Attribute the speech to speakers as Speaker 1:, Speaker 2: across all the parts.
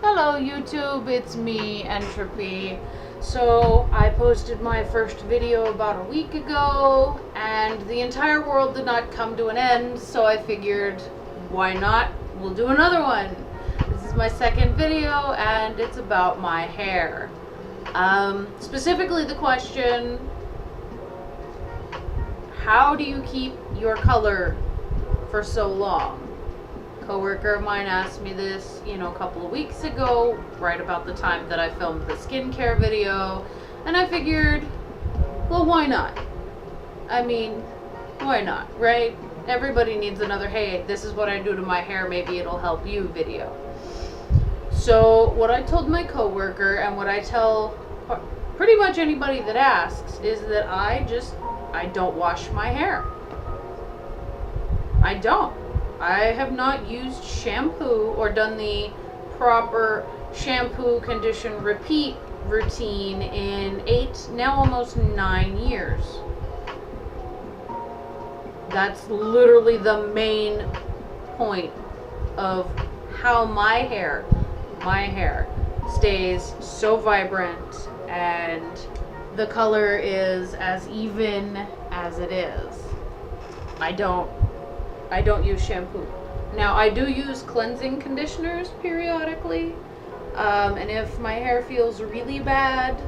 Speaker 1: Hello YouTube, it's me, Entropy. So I posted my first video about a week ago and the entire world did not come to an end, so I figured why not? We'll do another one. This is my second video and it's about my hair. Specifically the question, how do you keep your color for so long? Coworker of mine asked me this, a couple of weeks ago, right about the time that I filmed the skincare video, and I figured, well, why not? I mean, why not, right? Everybody needs another, hey, this is what I do to my hair, maybe it'll help you video. So what I told my coworker and what I tell pretty much anybody that asks is that I don't wash my hair. I don't. I have not used shampoo or done the proper shampoo, condition, repeat routine in 8, now almost 9 years. That's literally the main point of how my hair stays so vibrant and the color is as even as it is. I don't use shampoo. Now, I do use cleansing conditioners periodically, and if my hair feels really bad,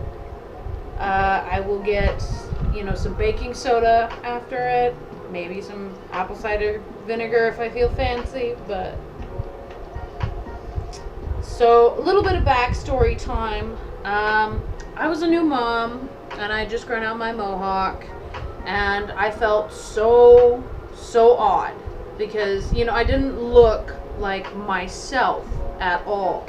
Speaker 1: I will get, some baking soda after it, maybe some apple cider vinegar if I feel fancy, but... So, a little bit of backstory time. I was a new mom, and I had just grown out my mohawk, and I felt so odd. Because, I didn't look like myself at all.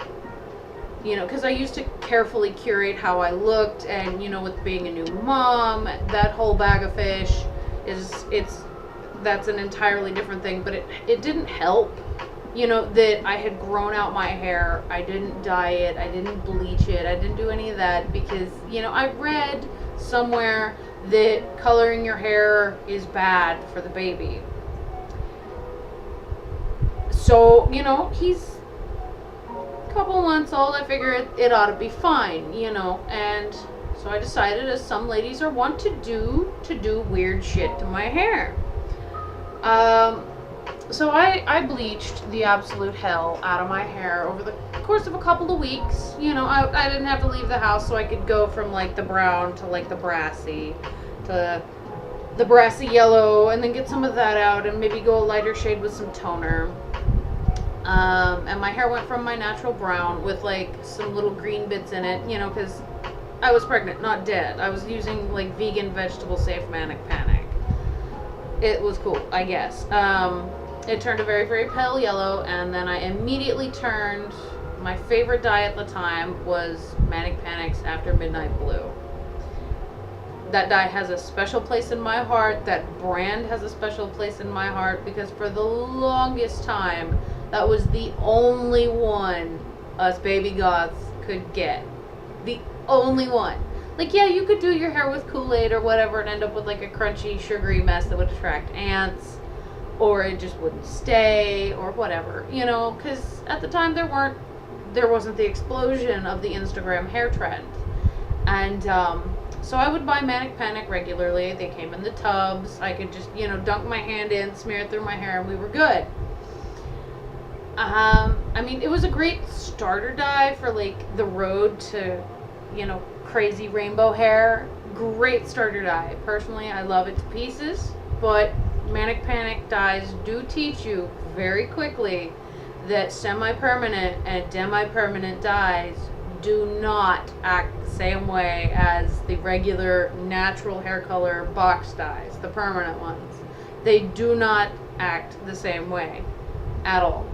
Speaker 1: Because I used to carefully curate how I looked, and, with being a new mom, that whole bag of fish that's an entirely different thing, but it didn't help, that I had grown out my hair. I didn't dye it, I didn't bleach it, I didn't do any of that, because, I read somewhere that coloring your hair is bad for the baby. So, he's a couple months old. I figure it ought to be fine, and so I decided, as some ladies are wont to do weird shit to my hair. So I bleached the absolute hell out of my hair over the course of a couple of weeks. I didn't have to leave the house, so I could go from like the brown to like the brassy to the brassy yellow, and then get some of that out and maybe go a lighter shade with some toner. And my hair went from my natural brown with like some little green bits in it, because I was pregnant, not dead. I was using like vegan, vegetable safe Manic Panic. It was cool, I guess. It turned a very, very pale yellow, and then I immediately turned, my favorite dye at the time was Manic Panic's After Midnight Blue. That dye has a special place in my heart. That brand has a special place in my heart, because for the longest time, that was the only one us baby goths could get. The only one. Like, yeah, you could do your hair with Kool-Aid or whatever and end up with like a crunchy, sugary mess that would attract ants, or it just wouldn't stay, or whatever, because at the time there wasn't the explosion of the Instagram hair trend. And so I would buy Manic Panic regularly. They came in the tubs. I could just, dunk my hand in, smear it through my hair, and we were good. I mean, it was a great starter dye for like the road to, crazy rainbow hair. Great starter dye. Personally, I love it to pieces, but Manic Panic dyes do teach you very quickly that semi-permanent and demi-permanent dyes do not act the same way as the regular natural hair color box dyes, the permanent ones. They do not act the same way at all.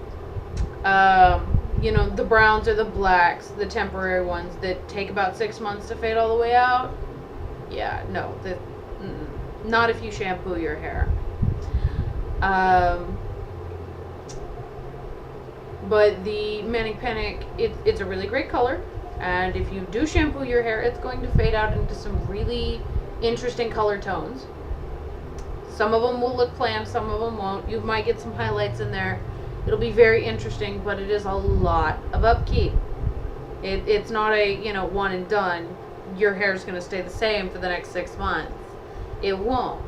Speaker 1: The browns or the blacks, the temporary ones that take about 6 months to fade all the way out. Yeah, no, not if you shampoo your hair. But the Manic Panic, it's a really great color, and if you do shampoo your hair, it's going to fade out into some really interesting color tones. Some of them will look planned, some of them won't. You might get some highlights in there. It'll be very interesting, but it is a lot of upkeep. It's not a, one and done. Your hair's going to stay the same for the next 6 months. It won't.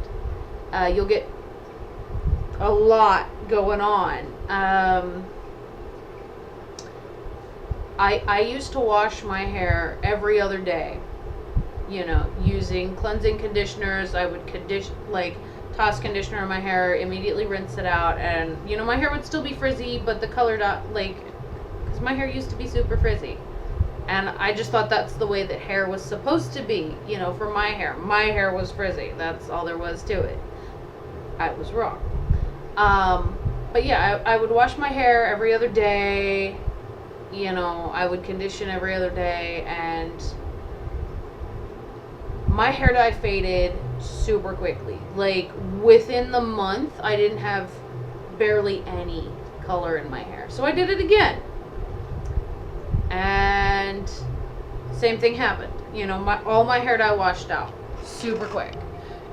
Speaker 1: You'll get a lot going on. I used to wash my hair every other day, using cleansing conditioners. I would toss conditioner in my hair, immediately rinse it out, and, my hair would still be frizzy, but the color because my hair used to be super frizzy. And I just thought that's the way that hair was supposed to be, for my hair. My hair was frizzy. That's all there was to it. I was wrong. But yeah, I would wash my hair every other day. I would condition every other day, and my hair dye faded super quickly. Like, within the month, I didn't have barely any color in my hair. So I did it again. And same thing happened. All my hair dye washed out super quick.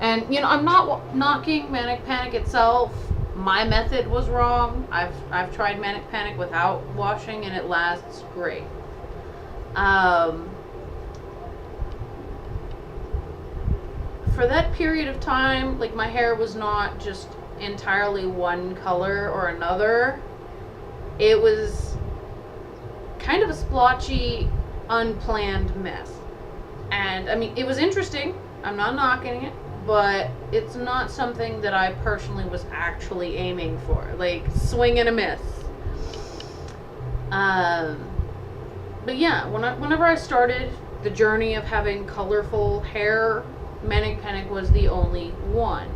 Speaker 1: And, I'm not knocking Manic Panic itself. My method was wrong. I've tried Manic Panic without washing, and it lasts great. For that period of time, my hair was not just entirely one color or another. It was kind of a splotchy, unplanned mess. And, it was interesting. I'm not knocking it. But it's not something that I personally was actually aiming for. Swing and a miss. But yeah, whenever I started the journey of having colorful hair, Manic Panic was the only one.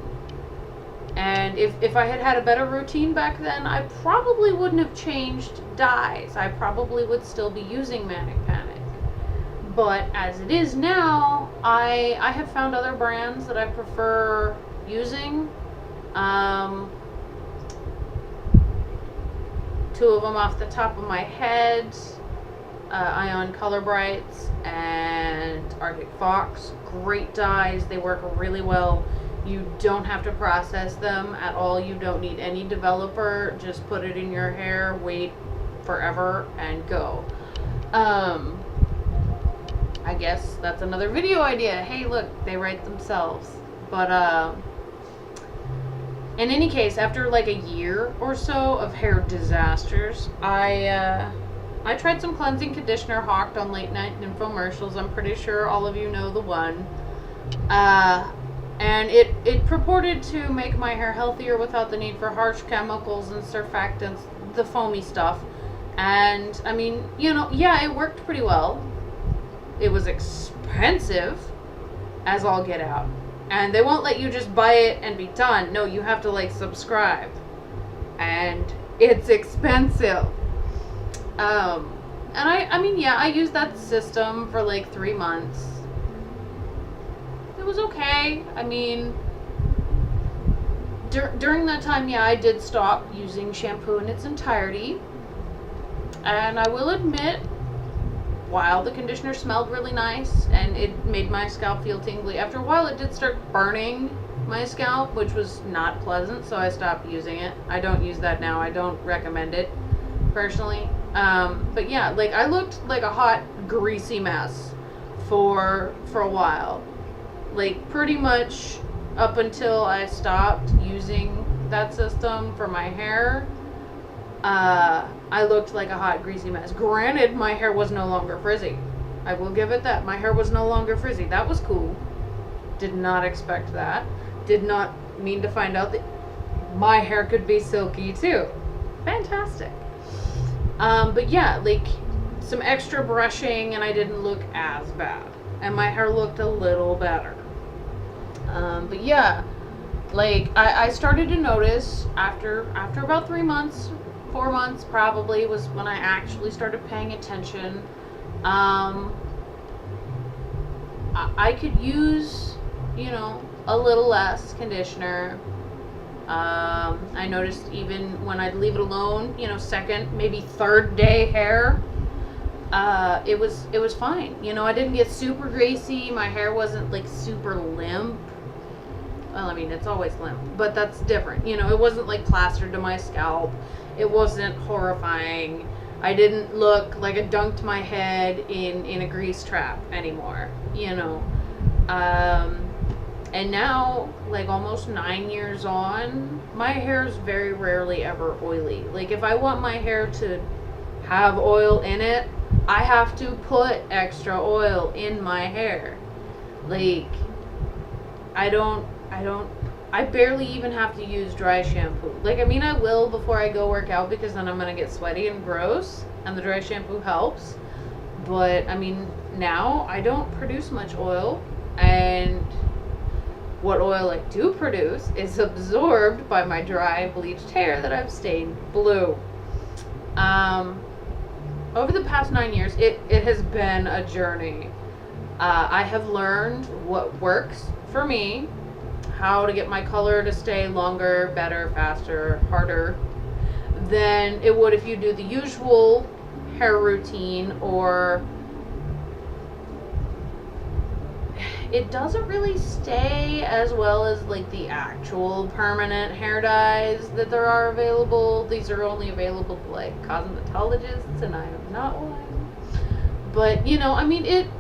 Speaker 1: And if I had had a better routine back then, I probably wouldn't have changed dyes. I probably would still be using Manic Panic. But as it is now, I have found other brands that I prefer using. 2 of them off the top of my head. Ion Color Brights and Arctic Fox. Great dyes. They work really well. You don't have to process them at all. You don't need any developer. Just put it in your hair, wait forever, and go. I guess that's another video idea. Hey, look, they write themselves. But, in any case, after a year or so of hair disasters, I tried some cleansing conditioner hawked on late night infomercials. I'm pretty sure all of you know the one. And it purported to make my hair healthier without the need for harsh chemicals and surfactants, the foamy stuff. And, yeah, it worked pretty well. It was expensive as all get out. And they won't let you just buy it and be done. No, you have to subscribe. And it's expensive. And I used that system for 3 months. It was okay. During that time, yeah, I did stop using shampoo in its entirety. And I will admit, while the conditioner smelled really nice and it made my scalp feel tingly, after a while it did start burning my scalp, which was not pleasant, so I stopped using it. I don't use that now. I don't recommend it personally. But yeah, I looked like a hot, greasy mess for a while. Pretty much up until I stopped using that system for my hair. I looked like a hot, greasy mess. Granted, my hair was no longer frizzy. I will give it that. My hair was no longer frizzy. That was cool. Did not expect that. Did not mean to find out that my hair could be silky too. Fantastic. But yeah, some extra brushing and I didn't look as bad. And my hair looked a little better. But yeah, I started to notice after about 3 months, 4 months probably was when I actually started paying attention. I could use, a little less conditioner. I noticed even when I'd leave it alone, second, maybe third day hair, it was fine. I didn't get super greasy. My hair wasn't super limp. Well, it's always limp, but that's different. It wasn't plastered to my scalp. It wasn't horrifying. I didn't look like I dunked my head in a grease trap anymore, you know. And now, like almost 9 years on, my hair is very rarely ever oily. Like if I want my hair to have oil in it, I have to put extra oil in my hair. Like I barely even have to use dry shampoo. Like, I mean, I will before I go work out because then I'm going to get sweaty and gross, and the dry shampoo helps. But, I mean, now I don't produce much oil, and what oil I do produce is absorbed by my dry, bleached hair that I've stained blue. Over the past 9 years, it has been a journey. I have learned what works for me, how to get my color to stay longer, better, faster, harder than it would if you do the usual hair routine, or it doesn't really stay as well as like the actual permanent hair dyes that there are available. These are only available to like cosmetologists, and I am not one. But you know, I mean,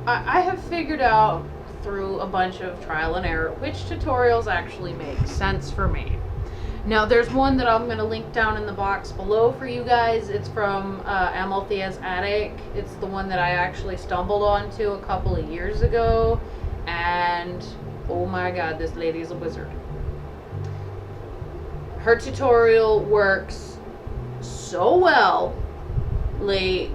Speaker 1: I have figured out through a bunch of trial and error which tutorials actually make sense for me. Now there's one that I'm going to link down in the box below for you guys. It's from Amalthea's Attic. It's the one that I actually stumbled onto a couple of years ago, and oh my god, this lady is a wizard. Her tutorial works so well. Like,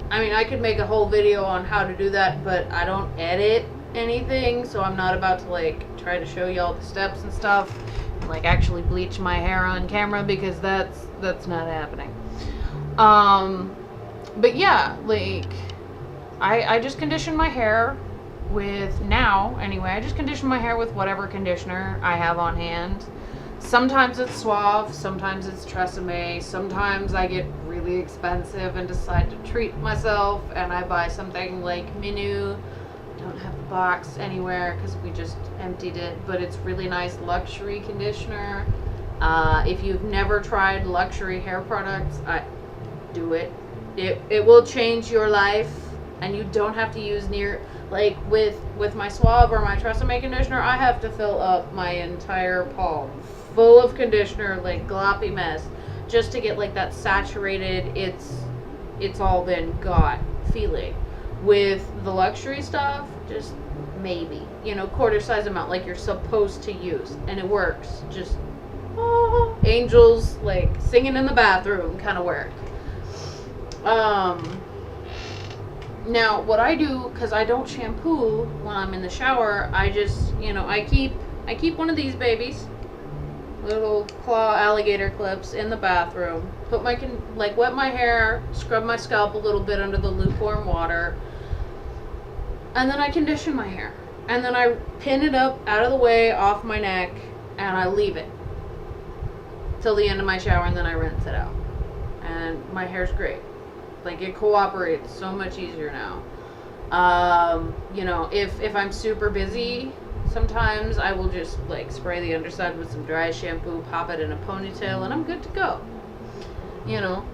Speaker 1: I mean, I could make a whole video on how to do that, but I don't edit anything, so I'm not about to like try to show you all the steps and stuff, and, like actually bleach my hair on camera, because that's not happening. But yeah, like I just condition my hair with, now anyway, I just condition my hair with whatever conditioner I have on hand. Sometimes it's Suave, sometimes it's Tresemme, sometimes I get really expensive and decide to treat myself and I buy something like Minu. Don't have the box anywhere because we just emptied it, but it's really nice luxury conditioner. If you've never tried luxury hair products, do it. It will change your life, and you don't have to use near, like with my Suave or my Tresemme conditioner, I have to fill up my entire palm full of conditioner, like gloppy mess, just to get like that saturated, it's all been got feeling. With the luxury stuff, just maybe, you know, quarter size amount like you're supposed to use, and it works. Just angels like singing in the bathroom kind of work. Now what I do, because I don't shampoo when I'm in the shower, I just, you know, I keep one of these babies, little claw alligator clips, in the bathroom, put my wet my hair, scrub my scalp a little bit under the lukewarm water, and then I condition my hair, and then I pin it up out of the way off my neck, and I leave it till the end of my shower, and then I rinse it out, and my hair's great. Like, it cooperates so much easier now. You know, if I'm super busy, sometimes I will just like spray the underside with some dry shampoo, pop it in a ponytail, and I'm good to go. You know,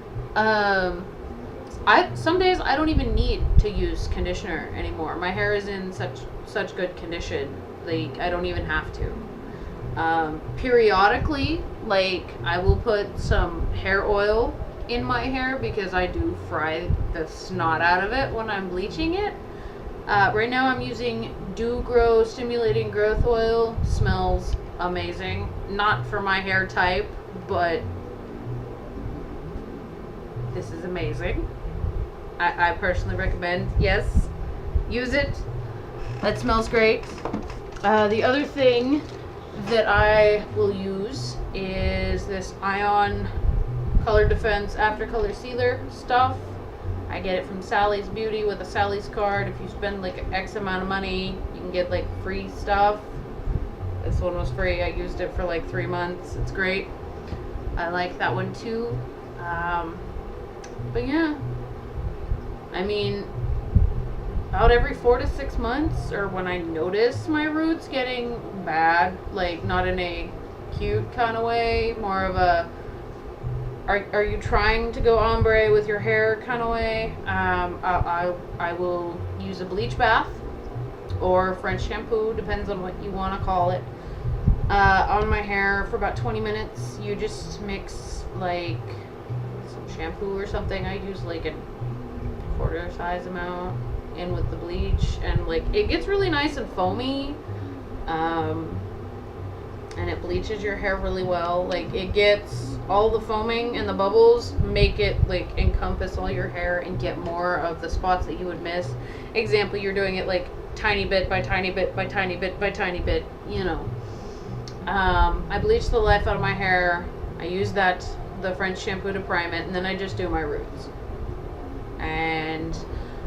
Speaker 1: some days I don't even need to use conditioner anymore. My hair is in such good condition, like I don't even have to. Periodically, like I will put some hair oil in my hair because I do fry the snot out of it when I'm bleaching it. Right now I'm using Dew Grow Stimulating Growth Oil. Smells amazing. Not for my hair type, but this is amazing. I personally recommend, yes, use it. That smells great. The other thing that I will use is this Ion Color Defense After Color Sealer stuff. I get it from Sally's Beauty with a Sally's card. If you spend like X amount of money, you can get like free stuff. This one was free. I used it for like 3 months. It's great. I like that one too. But yeah, I mean, about every 4 to 6 months, or when I notice my roots getting bad, like not in a cute kind of way, more of a Are you trying to go ombre with your hair kind of way? I will use a bleach bath or French shampoo, depends on what you want to call it. On my hair for about 20 minutes. You just mix like some shampoo or something. I use like a quarter size amount in with the bleach, and like it gets really nice and foamy. And it bleaches your hair really well. Like it gets all the foaming and the bubbles, make it like encompass all your hair and get more of the spots that you would miss. Example, you're doing it like tiny bit by tiny bit by tiny bit by tiny bit, you know. I bleach the life out of my hair. I use the French shampoo to prime it, and then I just do my roots. And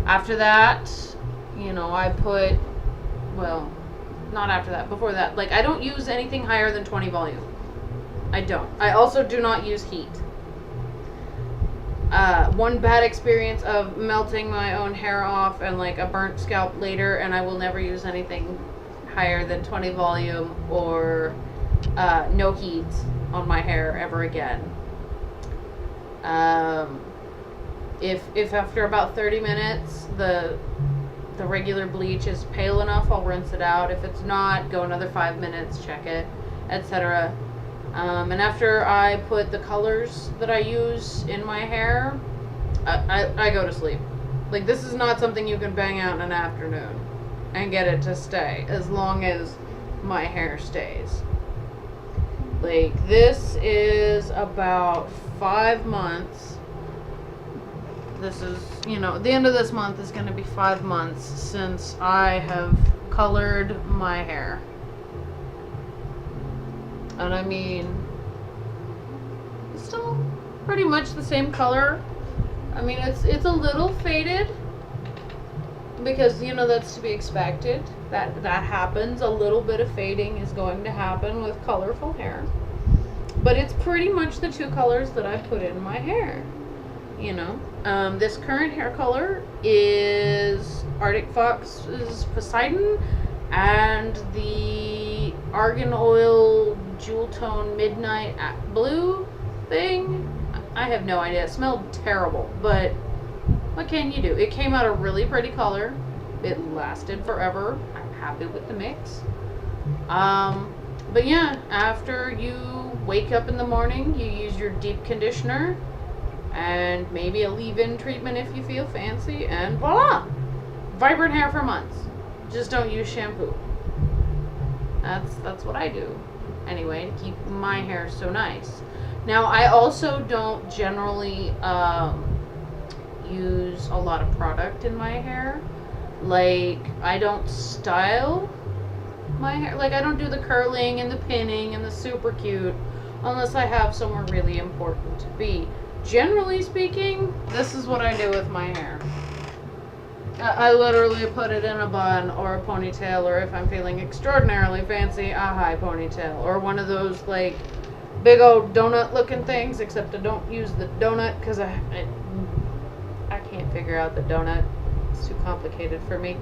Speaker 1: after that, you know, I put, well, not after that, before that, like I don't use anything higher than 20 volume. I don't. I also do not use heat. One bad experience of melting my own hair off and like a burnt scalp later, and I will never use anything higher than 20 volume or no heat on my hair ever again. If after about 30 minutes the regular bleach is pale enough, I'll rinse it out. If it's not, go another 5 minutes, check it, etc. And after I put the colors that I use in my hair, I go to sleep. Like, this is not something you can bang out in an afternoon and get it to stay, as long as my hair stays. Like, this is about 5 months. This is, you know, the end of this month is going to be 5 months since I have colored my hair. And I mean, it's still pretty much the same color. I mean, it's a little faded because, you know, that's to be expected. That happens. A little bit of fading is going to happen with colorful hair. But it's pretty much the two colors that I put in my hair. You know, this current hair color is Arctic Fox's Poseidon and the Argan Oil Jewel Tone Midnight Blue thing. I have no idea. It smelled terrible, but what can you do? It came out a really pretty color. It lasted forever. I'm happy with the mix. But yeah, after you wake up in the morning, you use your deep conditioner and maybe a leave-in treatment if you feel fancy, and voila! Vibrant hair for months. Just don't use shampoo. That's what I do. Anyway, to keep my hair so nice. Now, I also don't generally use a lot of product in my hair. Like, I don't style my hair. Like, I don't do the curling and the pinning and the super cute unless I have somewhere really important to be. Generally speaking, this is what I do with my hair. I literally put it in a bun or a ponytail, or if I'm feeling extraordinarily fancy, a high ponytail, or one of those like big old donut looking things, except I don't use the donut because I can't figure out the donut. It's too complicated for me.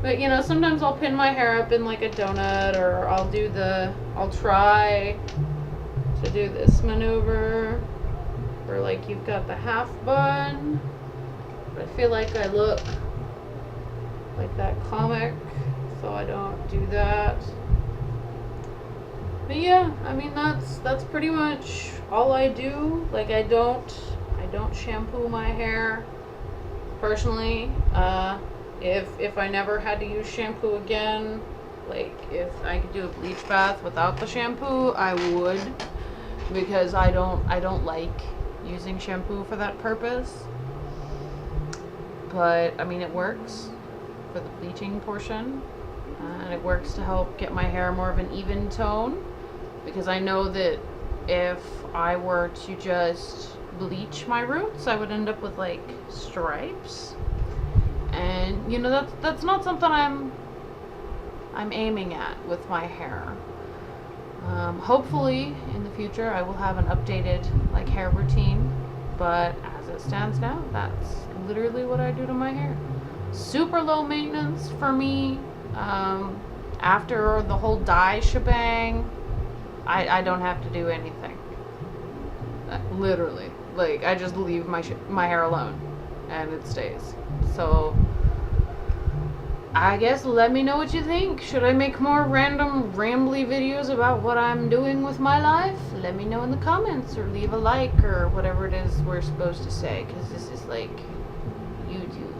Speaker 1: But you know, sometimes I'll pin my hair up in like a donut, or I'll try to do this maneuver where like you've got the half bun, but I feel like I look like that comic, so I don't do that. But yeah, I mean that's pretty much all I do. Like I don't shampoo my hair personally. If I never had to use shampoo again, like if I could do a bleach bath without the shampoo, I would, because I don't like using shampoo for that purpose. But I mean, it works for the bleaching portion, and it works to help get my hair more of an even tone, because I know that if I were to just bleach my roots, I would end up with like stripes, and you know that's not something I'm aiming at with my hair. Hopefully in the future I will have an updated like hair routine, but as it stands now, that's literally what I do to my hair. Super low maintenance for me. After the whole dye shebang, I don't have to do anything. Literally. Like, I just leave my hair alone. And it stays. So, I guess let me know what you think. Should I make more random, rambly videos about what I'm doing with my life? Let me know in the comments, or leave a like, or whatever it is we're supposed to say. Because this is like YouTube.